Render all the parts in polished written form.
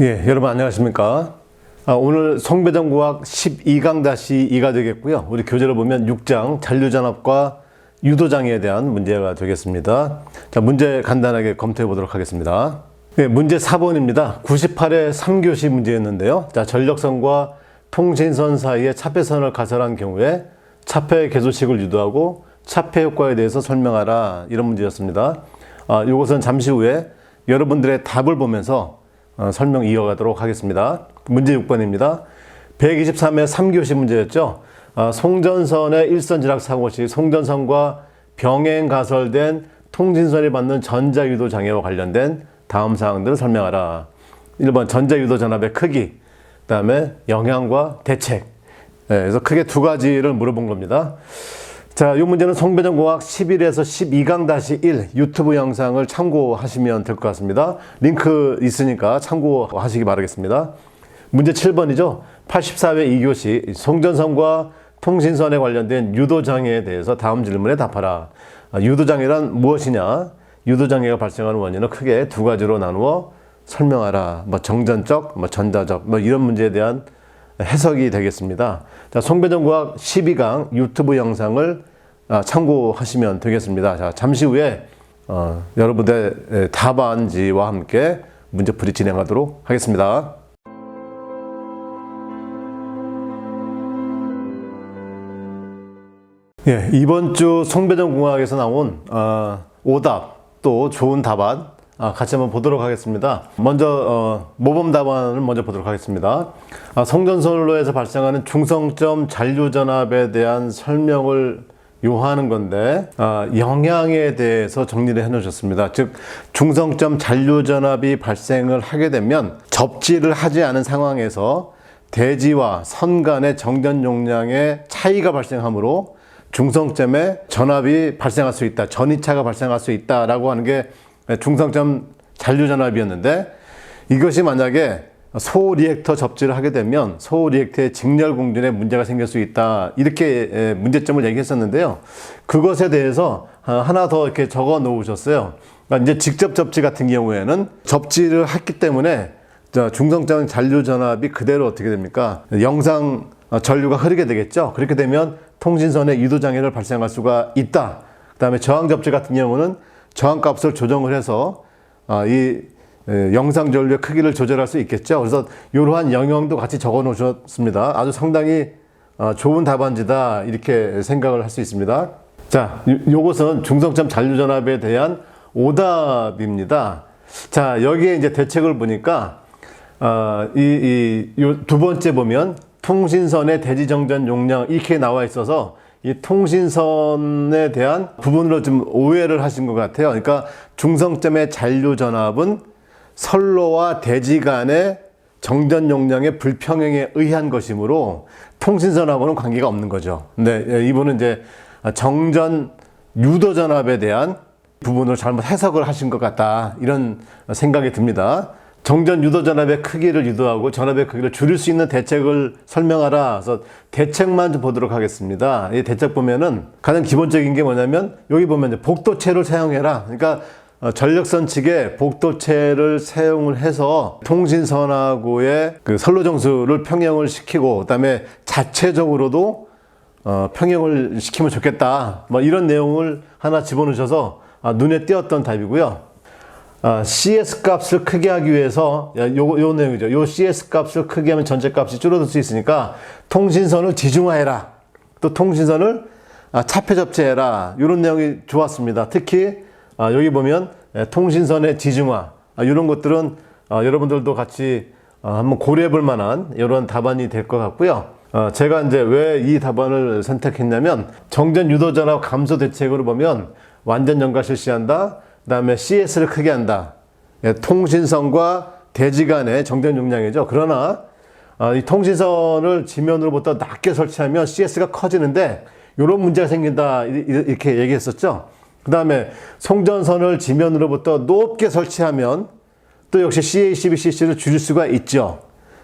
예, 여러분 안녕하십니까? 오늘 송배전구학 12강-2가 되겠고요. 우리 교재를 보면 6장 잔류전압과 유도장애에 대한 문제가 되겠습니다. 자, 문제 간단하게 검토해 보도록 하겠습니다. 예, 문제 4번입니다. 98회 3교시 문제였는데요. 자, 전력선과 통신선 사이에 차폐선을 가설한 경우에 차폐 개소식을 유도하고 차폐 효과에 대해서 설명하라. 이런 문제였습니다. 이것은 잠시 후에 여러분들의 답을 보면서 설명 이어가도록 하겠습니다. 문제 6번입니다. 123회 3교시 문제였죠. 송전선의 일선지락 사고 시 송전선과 병행 가설된 통신선이 받는 전자유도 장애와 관련된 다음 사항들을 설명하라. 1번 전자유도 전압의 크기, 그 다음에 영향과 대책. 그래서 크게 두 가지를 물어본 겁니다. 자, 이 문제는 송배전공학 11에서 12강-1 유튜브 영상을 참고하시면 될 것 같습니다. 링크 있으니까 참고하시기 바라겠습니다. 문제 7번이죠. 84회 2교시 송전선과 통신선에 관련된 유도장애에 대해서 다음 질문에 답하라. 유도장애란 무엇이냐? 유도장애가 발생하는 원인은 크게 두 가지로 나누어 설명하라. 정전적, 전자적, 이런 문제에 대한 해석이 되겠습니다. 자, 송배전구학 12강 유튜브 영상을 참고하시면 되겠습니다. 자, 잠시 후에 여러분의 답안지와 함께 문제풀이 진행하도록 하겠습니다. 예, 이번 주 송배전공학에서 나온 오답 또 좋은 답안 같이 한번 보도록 하겠습니다. 먼저 모범 답안을 먼저 보도록 하겠습니다. 송전선로에서 발생하는 중성점 잔류전압에 대한 설명을 요하는 건데 영향에 대해서 정리를 해 놓으셨습니다. 즉 중성점 잔류전압이 발생을 하게 되면 접지를 하지 않은 상황에서 대지와 선 간의 정전 용량의 차이가 발생하므로 중성점에 전압이 발생할 수 있다, 전이차가 발생할 수 있다라고 하는 게 중성점 잔류전압이었는데, 이것이 만약에 소리액터 접지를 하게 되면 소리액터의 직렬 공전에 문제가 생길 수 있다, 이렇게 문제점을 얘기했었는데요. 그것에 대해서 하나 더 이렇게 적어 놓으셨어요. 그러니까 이제 직접 접지 같은 경우에는 접지를 했기 때문에 중성점 잔류전압이 그대로 어떻게 됩니까? 영상 전류가 흐르게 되겠죠. 그렇게 되면 통신선에 유도장애를 발생할 수가 있다. 그 다음에 저항 접지 같은 경우는 저항값을 조정을 해서 이 영상 전류의 크기를 조절할 수 있겠죠. 그래서 이러한 영역도 같이 적어 놓으셨습니다. 아주 상당히 좋은 답안지다, 이렇게 생각을 할 수 있습니다. 자, 요것은 중성점 잔류전압에 대한 오답입니다. 자, 여기에 이제 대책을 보니까 두 번째 보면 통신선의 대지정전 용량 이렇게 나와 있어서 이 통신선에 대한 부분으로 좀 오해를 하신 것 같아요. 그러니까 중성점의 잔류전압은 선로와 대지 간의 정전 용량의 불평행에 의한 것이므로 통신선하고는 관계가 없는 거죠. 근데 이분은 이제 정전 유도전압에 대한 부분을 잘못 해석을 하신 것 같다, 이런 생각이 듭니다. 정전 유도전압의 크기를 유도하고 전압의 크기를 줄일 수 있는 대책을 설명하라. 그래서 대책만 좀 보도록 하겠습니다. 이 대책 보면은 가장 기본적인 게 뭐냐면, 여기 보면 이제 복도체를 사용해라. 그러니까 전력선 측에 복도체를 사용을 해서 통신선하고의 그 선로 정수를 평형을 시키고, 그다음에 자체적으로도 평형을 시키면 좋겠다, 이런 내용을 하나 집어넣으셔서 눈에 띄었던 답이고요. CS 값을 크게 하기 위해서 요 내용이죠. 요 CS 값을 크게 하면 전체 값이 줄어들 수 있으니까 통신선을 지중화해라, 또 통신선을 차폐 접지해라, 이런 내용이 좋았습니다. 특히 여기 보면 통신선의 지중화, 이런 것들은 여러분들도 같이 한번 고려해 볼 만한 이런 답안이 될 것 같고요. 제가 이제 왜 이 답안을 선택했냐면, 정전 유도전압 감소 대책으로 보면 완전 연가 실시한다, 그 다음에 CS를 크게 한다, 통신선과 대지 간의 정전 용량이죠. 그러나 이 통신선을 지면으로부터 낮게 설치하면 CS가 커지는데 이런 문제가 생긴다, 이렇게 얘기했었죠. 그 다음에 송전선을 지면으로부터 높게 설치하면 또 역시 CA12CC를 줄일 수가 있죠.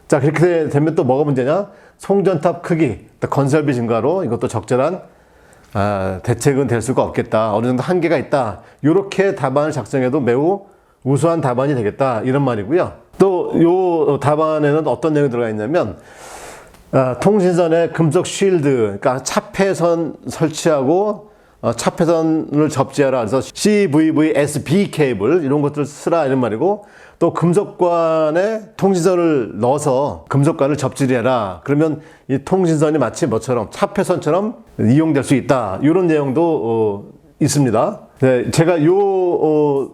자, 그렇게 되면 또 뭐가 문제냐? 송전탑 크기, 건설비 증가로 이것도 적절한 대책은 될 수가 없겠다, 어느 정도 한계가 있다, 이렇게 답안을 작성해도 매우 우수한 답안이 되겠다, 이런 말이고요. 또 요 답안에는 어떤 내용이 들어가 있냐면 통신선에 금속 쉴드, 그러니까 차폐선 설치하고 차폐선을 접지하라. 그래서 CVVSB 케이블 이런 것들을 쓰라 이런 말이고, 또 금속관에 통신선을 넣어서 금속관을 접지해라. 그러면 이 통신선이 마치 뭐처럼 차폐선처럼 이용될 수 있다. 이런 내용도 있습니다. 네, 제가 요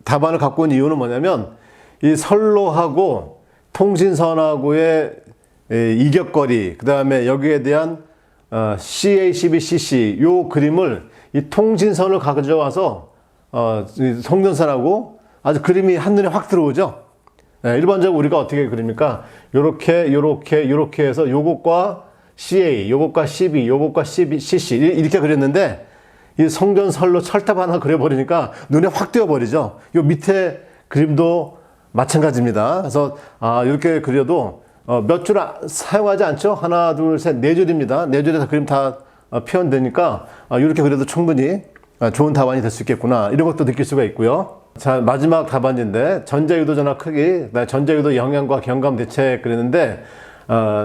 답안을 갖고 온 이유는 뭐냐면 이 선로하고 통신선하고의 이격거리, 그 다음에 여기에 대한 CACB-CC 요 그림을 이 통신선을 가져와서 송전선하고 아주 그림이 한눈에 확 들어오죠. 네, 일반적으로 우리가 어떻게 그립니까? 요렇게 해서 요것과 CA, 요것과 CB, 요것과 CC 이렇게 그렸는데, 이 송전선로 철탑 하나 그려버리니까 눈에 확 띄어버리죠. 요 밑에 그림도 마찬가지입니다. 그래서 이렇게 그려도 몇 줄 사용하지 않죠? 하나, 둘, 셋, 네 줄입니다. 네 줄에서 그림 다 표현되니까 이렇게 그려도 충분히 좋은 답안이 될 수 있겠구나, 이런 것도 느낄 수가 있고요. 자, 마지막 답안인데, 전자유도 전압 크기, 전자유도 영향과 경감 대책 그랬는데,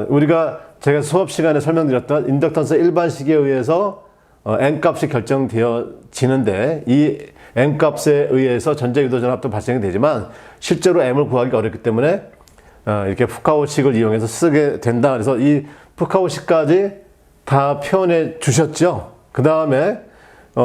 우리가 제가 수업 시간에 설명드렸던 인덕턴스 일반식에 의해서 N값이 결정되어지는데, 이 N값에 의해서 전자유도 전압도 발생이 되지만 실제로 M을 구하기가 어렵기 때문에 이렇게 푸카오식을 이용해서 쓰게 된다. 그래서 이 푸카오식까지 다 표현해 주셨죠. 그 다음에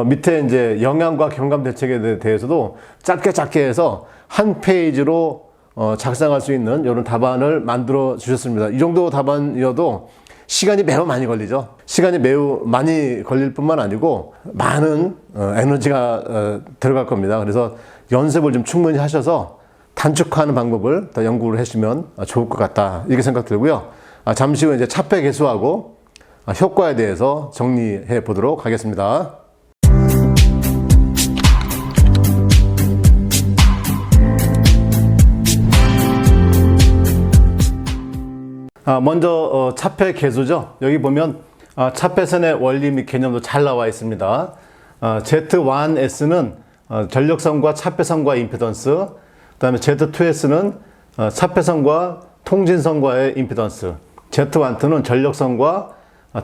밑에 이제 영향과 경감 대책에 대해서도 짧게 해서 한 페이지로 작성할 수 있는 이런 답안을 만들어 주셨습니다. 이 정도 답안이어도 시간이 매우 많이 걸리죠. 시간이 매우 많이 걸릴 뿐만 아니고 많은 에너지가 들어갈 겁니다. 그래서 연습을 좀 충분히 하셔서 단축하는 방법을 더 연구를 해주시면 좋을 것 같다, 이렇게 생각 들고요. 잠시 후에 이제 차폐 계수하고 효과에 대해서 정리해 보도록 하겠습니다. 먼저 차폐 계수죠. 여기 보면 차폐선의 원리 및 개념도 잘 나와 있습니다. Z1S는 전력선과 차폐선과의 임피던스, 그 다음에 Z2S는 차폐선과 통신선과의 임피던스, Z12는 전력선과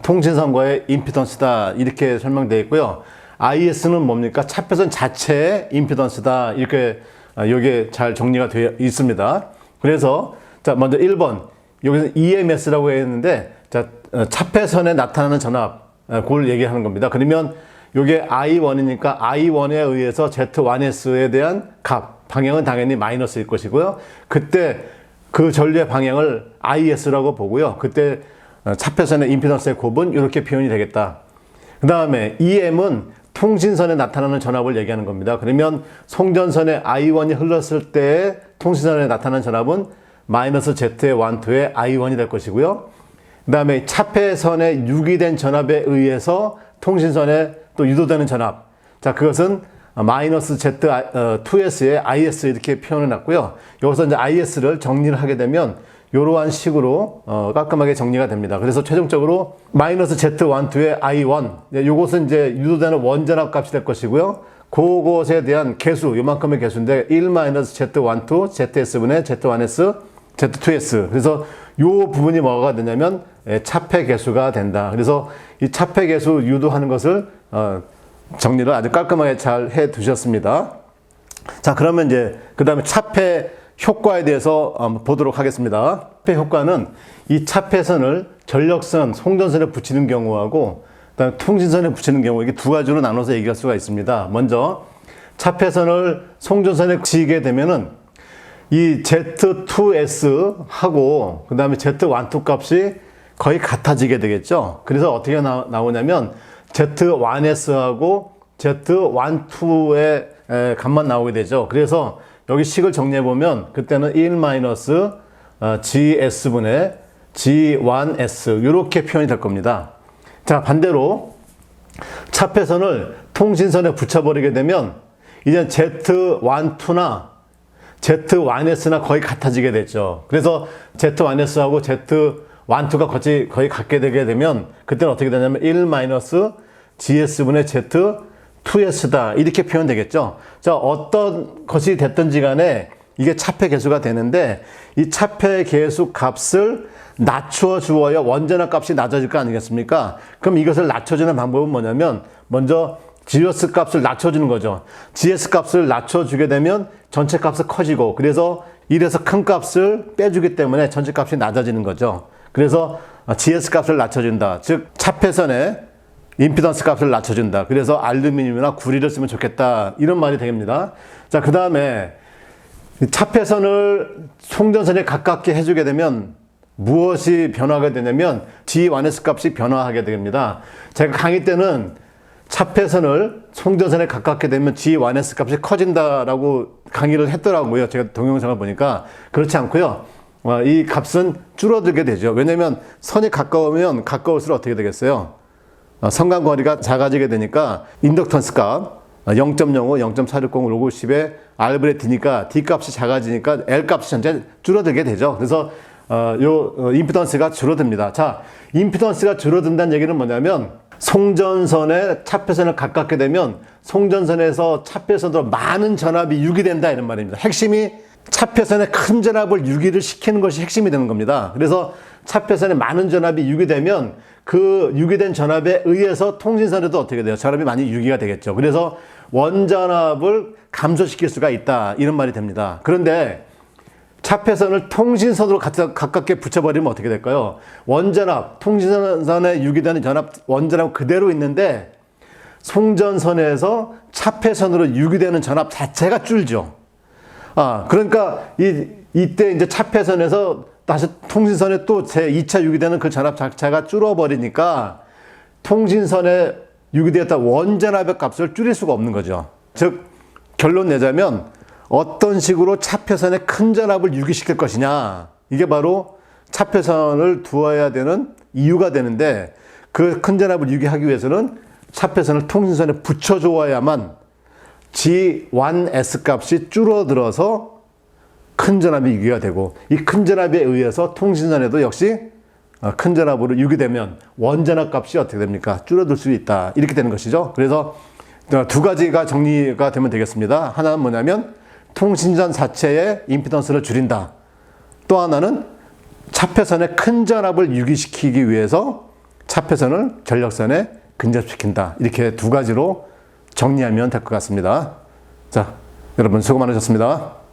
통신선과의 임피던스다, 이렇게 설명되어 있고요. IS는 뭡니까? 차폐선 자체의 임피던스다, 이렇게 이게 잘 정리가 되어 있습니다. 그래서 자, 먼저 1번, 여기서 EMS라고 했는데, 자, 차폐선에 나타나는 전압, 그걸 얘기하는 겁니다. 그러면 이게 I1이니까 I1에 의해서 Z1S에 대한 값, 방향은 당연히 마이너스일 것이고요. 그때 그 전류의 방향을 IS라고 보고요. 그때 차폐선의 임피던스의 곱은 이렇게 표현이 되겠다. 그 다음에 EM은 통신선에 나타나는 전압을 얘기하는 겁니다. 그러면 송전선에 I1이 흘렀을 때 통신선에 나타나는 전압은 마이너스 Z12의 I1이 될 것이고요. 그 다음에 차폐선에 유기된 전압에 의해서 통신선에 또 유도되는 전압, 자, 그것은 마이너스 Z2S의 IS 이렇게 표현을 했고요. 여기서 이제 IS를 정리를 하게 되면 이러한 식으로 깔끔하게 정리가 됩니다. 그래서 최종적으로 마이너스 Z12의 I1, 이것은 이제 유도되는 원전압 값이 될 것이고요. 그것에 대한 개수, 요만큼의 개수인데 1-Z12, ZS분의 Z1S, Z2S. 그래서 요 부분이 뭐가 되냐면 차폐 개수가 된다. 그래서 이 차폐 개수 유도하는 것을 정리를 아주 깔끔하게 잘 해 두셨습니다. 자, 그러면 이제 그 다음에 차폐 효과에 대해서 보도록 하겠습니다. 차폐 효과는 이 차폐선을 전력선, 송전선에 붙이는 경우하고 그다음에 통신선에 붙이는 경우, 이게 두 가지로 나눠서 얘기할 수가 있습니다. 먼저 차폐선을 송전선에 붙이게 되면은 이 Z2S하고 그 다음에 Z12 값이 거의 같아지게 되겠죠. 그래서 어떻게 나오냐면 Z1S하고 Z12의 값만 나오게 되죠. 그래서 여기 식을 정리해 보면 그때는 1-GS분의 G1S 이렇게 표현이 될 겁니다. 자, 반대로 차폐선을 통신선에 붙여버리게 되면 이제 Z12나 Z1S나 거의 같아지게 됐죠. 그래서 Z1S하고 Z12가 거의 같게 되게 되면 그때는 어떻게 되냐면 1-GS분의 Z2S다 이렇게 표현되겠죠. 자, 어떤 것이 됐든지 간에 이게 차폐 계수가 되는데 이 차폐 계수 값을 낮춰 주어야 원전압 값이 낮아질 거 아니겠습니까? 그럼 이것을 낮춰주는 방법은 뭐냐면 먼저 GS 값을 낮춰주는 거죠. GS 값을 낮춰주게 되면 전체 값이 커지고 그래서 1에서 큰 값을 빼주기 때문에 전체 값이 낮아지는 거죠. 그래서 GS 값을 낮춰준다. 즉 차폐선의 임피던스 값을 낮춰준다. 그래서 알루미늄이나 구리를 쓰면 좋겠다. 이런 말이 되겠습니다. 자, 그 다음에 차폐선을 송전선에 가깝게 해주게 되면 무엇이 변화가 되냐면 G1S 값이 변화하게 됩니다. 제가 강의 때는 차폐선을 송전선에 가깝게 되면 G1S 값이 커진다라고 강의를 했더라고요. 제가 동영상을 보니까 그렇지 않고요. 이 값은 줄어들게 되죠. 왜냐하면 선이 가까우면 가까울수록 어떻게 되겠어요? 선간거리가 작아지게 되니까 인덕턴스 값 0.05, 0.460, 550에 R분의 D니까 D 값이 작아지니까 L 값이 전체 줄어들게 되죠. 그래서 임피던스가 줄어듭니다. 자, 임피던스가 줄어든다는 얘기는 뭐냐면 송전선에 차폐선을 가깝게 되면 송전선에서 차폐선으로 많은 전압이 유기된다 이런 말입니다. 핵심이 차폐선에 큰 전압을 유기를 시키는 것이 핵심이 되는 겁니다. 그래서 차폐선에 많은 전압이 유기되면 그 유기된 전압에 의해서 통신선에도 어떻게 돼요? 전압이 많이 유기가 되겠죠. 그래서 원전압을 감소시킬 수가 있다 이런 말이 됩니다. 그런데 차폐선을 통신선으로 가깝게 붙여버리면 어떻게 될까요? 원전압, 통신선에 유기되는 전압, 원전압 그대로 있는데 송전선에서 차폐선으로 유기되는 전압 자체가 줄죠. 그러니까 이때 이제 차폐선에서 다시 통신선에 또 제2차 유기되는 그 전압 자체가 줄어버리니까 통신선에 유기되었다 원전압의 값을 줄일 수가 없는 거죠. 즉 결론 내자면 어떤 식으로 차폐선에 큰 전압을 유기시킬 것이냐 이게 바로 차폐선을 두어야 되는 이유가 되는데 그 큰 전압을 유기하기 위해서는 차폐선을 통신선에 붙여주어야만 G1S 값이 줄어들어서 큰 전압이 유기가 되고 이 큰 전압에 의해서 통신선에도 역시 큰 전압으로 유기되면 원전압 값이 어떻게 됩니까? 줄어들 수 있다 이렇게 되는 것이죠. 그래서 두 가지가 정리가 되면 되겠습니다. 하나는 뭐냐면 통신선 자체의 임피던스를 줄인다. 또 하나는 차폐선의 큰 전압을 유기시키기 위해서 차폐선을 전력선에 근접시킨다. 이렇게 두 가지로 정리하면 될 것 같습니다. 자, 여러분 수고 많으셨습니다.